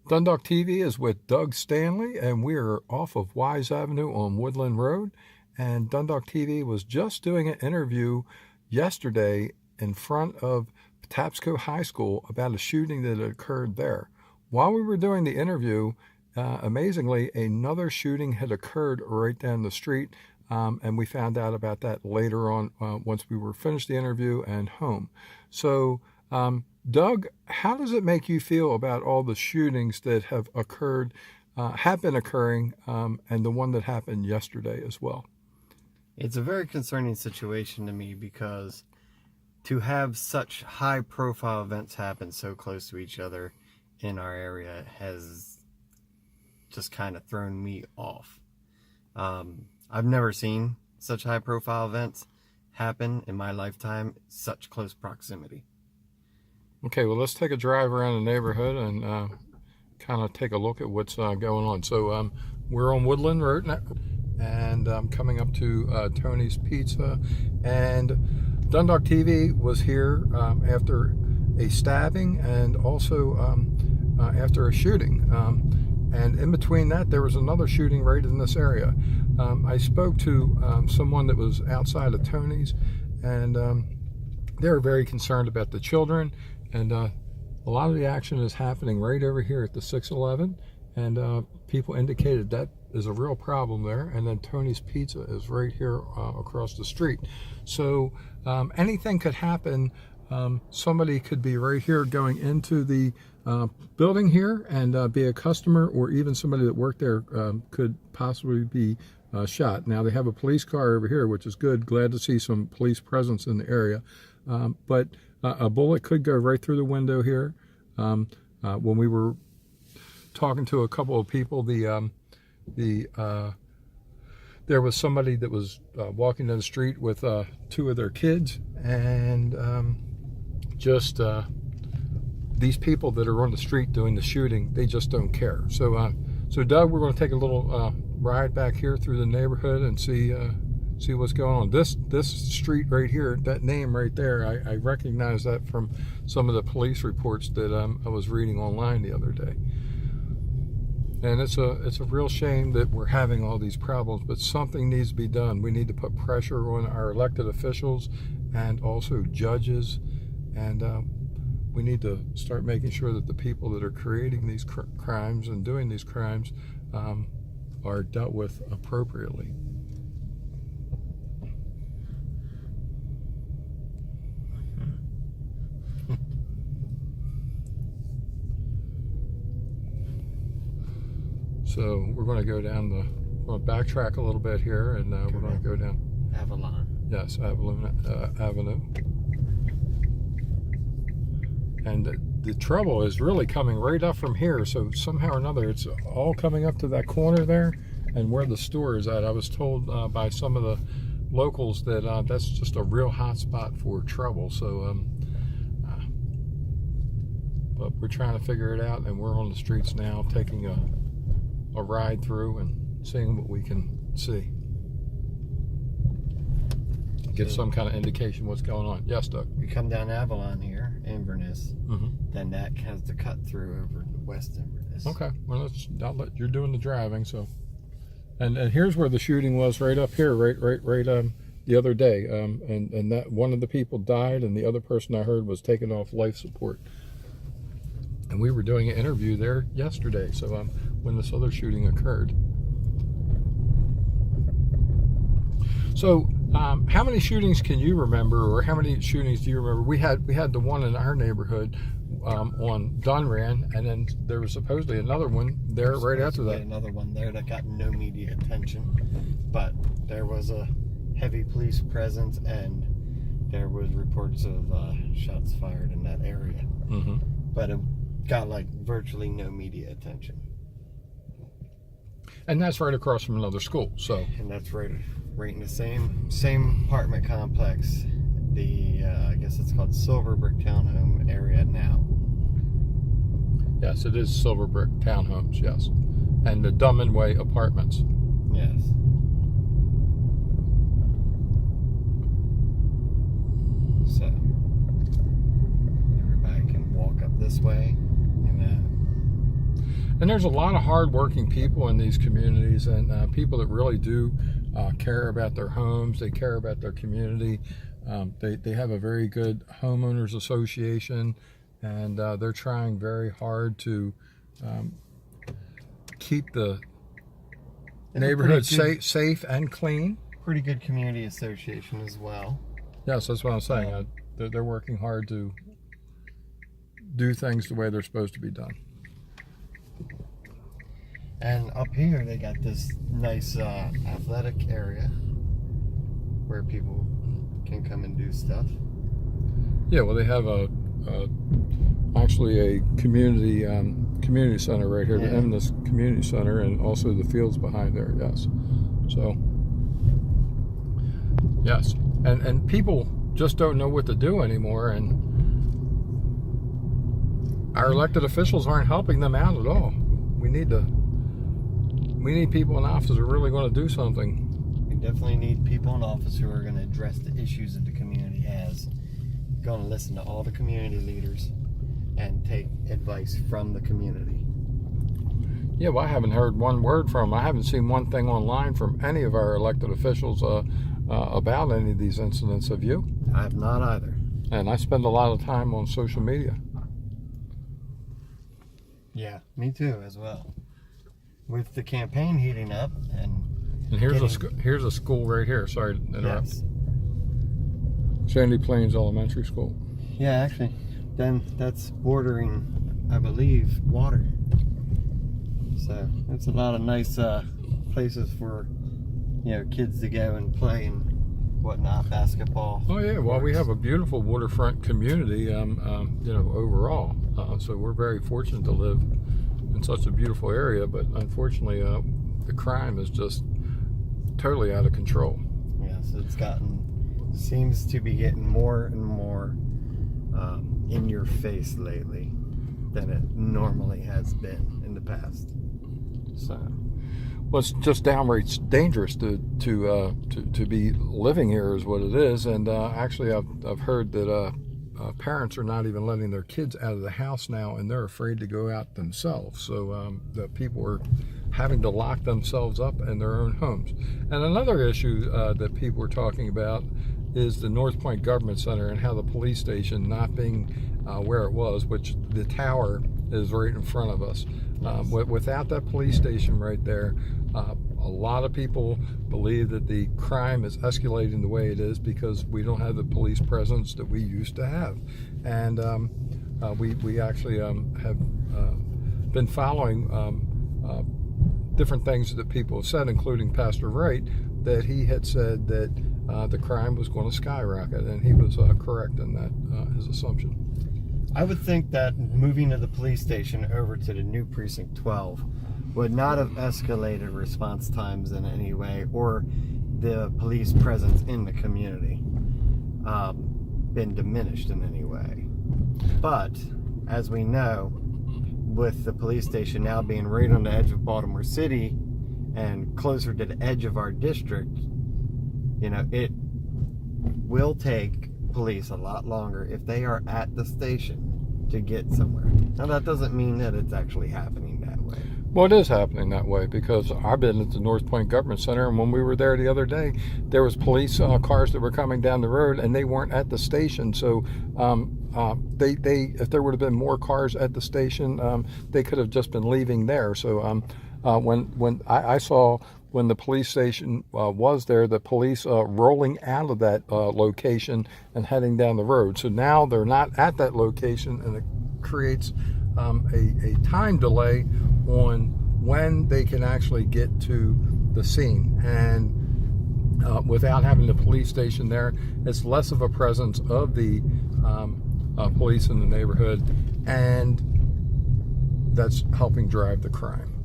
Dundalktv is with Doug Stanley, and we are off of Wise Avenue on Woodland Road. And Dundalktv was just doing an interview yesterday in front of Patapsco High School about a shooting that occurred there. While we were doing the interview, amazingly, another shooting had occurred right down the street, and we found out about that later on once we were finished the interview and home. So, Doug, how does it make you feel about all the shootings that have occurred, have been occurring, and the one that happened yesterday as well? It's a very concerning situation to me because to have such high-profile events happen so close to each other in our area has just kind of thrown me off. I've never seen such high-profile events happen in my lifetime, such close proximity. Okay, well, let's take a drive around the neighborhood and kind of take a look at what's going on. So we're on Woodland Road now, and I'm coming up to Tony's Pizza. And Dundalktv was here after a stabbing and also after a shooting. And in between that, there was another shooting right in this area. I spoke to someone that was outside of Tony's, and they were very concerned about the children. And a lot of the action is happening right over here at the 611, and people indicated that is a real problem there. And then Tony's Pizza is right here across the street. So anything could happen. Somebody could be right here going into the building here and be a customer, or even somebody that worked there could possibly be shot. Now they have a police car over here, which is good. Glad to see some police presence in the area. But a bullet could go right through the window here. When we were talking to a couple of people, there was somebody that was walking down the street with two of their kids, and these people that are on the street doing the shooting, they just don't care. So, Doug, we're going to take a little ride back here through the neighborhood and see what's going on. This street right here, that name right there, I recognize that from some of the police reports that I was reading online the other day. And it's a real shame that we're having all these problems, but something needs to be done. We need to put pressure on our elected officials and also judges, and we need to start making sure that the people that are creating these crimes and doing these crimes are dealt with appropriately. So we're going to go down we're going to backtrack a little bit here, and we're going to go down Avalon. Yes, Avenue. And the trouble is really coming right up from here. So somehow or another, it's all coming up to that corner there, and where the store is at. I was told by some of the locals that that's just a real hot spot for trouble. So, but we're trying to figure it out, and we're on the streets now, taking a ride through and seeing what we can see. Get some kind of indication what's going on. Yes, Doug? We come down Avalon here, Inverness, then that has the cut through over to West Inverness. Okay, well, you're doing the driving, so. And here's where the shooting was, right up here, right the other day. And that one of the people died, and the other person I heard was taken off life support. And we were doing an interview there yesterday, so when this other shooting occurred. So, how many shootings can you remember, or how many shootings do you remember? We had the one in our neighborhood on Dunran, and then there was supposedly another one there right after that. Another one there that got no media attention, but there was a heavy police presence, and there was reports of shots fired in that area. But it got like virtually no media attention. And that's right across from another school. So. And that's right in the same apartment complex. The I guess it's called Silver Brick Townhome area now. Yes, it is Silver Brick Townhomes. Yes, and the Way Apartments. Yes. So everybody can walk up this way. And there's a lot of hardworking people in these communities, and people that really do care about their homes. They care about their community. They have a very good homeowners association, and they're trying very hard to keep the neighborhood safe and clean. Pretty good community association as well. Yes, that's what I'm saying. They're working hard to do things the way they're supposed to be done. And up here they got this nice athletic area where people can come and do stuff. Yeah, well, they have actually a community center right here, the Emness Community Center, and also the fields behind there. Yes, so yes, and people just don't know what to do anymore, and our elected officials aren't helping them out at all. We need people in office who are really going to do something. We definitely need people in office who are going to address the issues that the community has, going to listen to all the community leaders and take advice from the community. Yeah, well, I haven't heard one word from them. I haven't seen one thing online from any of our elected officials about any of these incidents. Have you? I have not either. And I spend a lot of time on social media. Yeah, me too as well. With the campaign heating up and here's a school right here. Sorry to interrupt. Yes. Sandy Plains Elementary School. Yeah, actually, then that's bordering, I believe, water. So it's a lot of nice places for kids to go and play and whatnot, basketball. Oh yeah, well we have a beautiful waterfront community, overall. So we're very fortunate to live in such a beautiful area, but unfortunately, the crime is just totally out of control. Yes, seems to be getting more and more in your face lately than it normally has been in the past. So, well, it's just downright dangerous to be living here, is what it is. And actually, I've heard that parents are not even letting their kids out of the house now, and they're afraid to go out themselves. So that people are having to lock themselves up in their own homes. And another issue that people are talking about is the North Point Government Center and how the police station not being where it was, which the tower is right in front of us. Without that police station right there, a lot of people believe that the crime is escalating the way it is because we don't have the police presence that we used to have. And we actually have been following different things that people have said, including Pastor Wright, that he had said that the crime was going to skyrocket, and he was correct in that, his assumption. I would think that moving of the police station over to the new Precinct 12 would not have escalated response times in any way, or the police presence in the community been diminished in any way. But, as we know, with the police station now being right on the edge of Baltimore City and closer to the edge of our district, it will take police a lot longer if they are at the station to get somewhere. Now, that doesn't mean that it's actually happening that way. Well, it is happening that way because I've been at the North Point Government Center, and when we were there the other day, there was police cars that were coming down the road, and they weren't at the station. So if there would have been more cars at the station, they could have just been leaving there. So when I saw when the police station was there, the police rolling out of that location and heading down the road. So now they're not at that location, and it creates a time delay on when they can actually get to the scene. And without having the police station there, it's less of a presence of the police in the neighborhood, and that's helping drive the crime.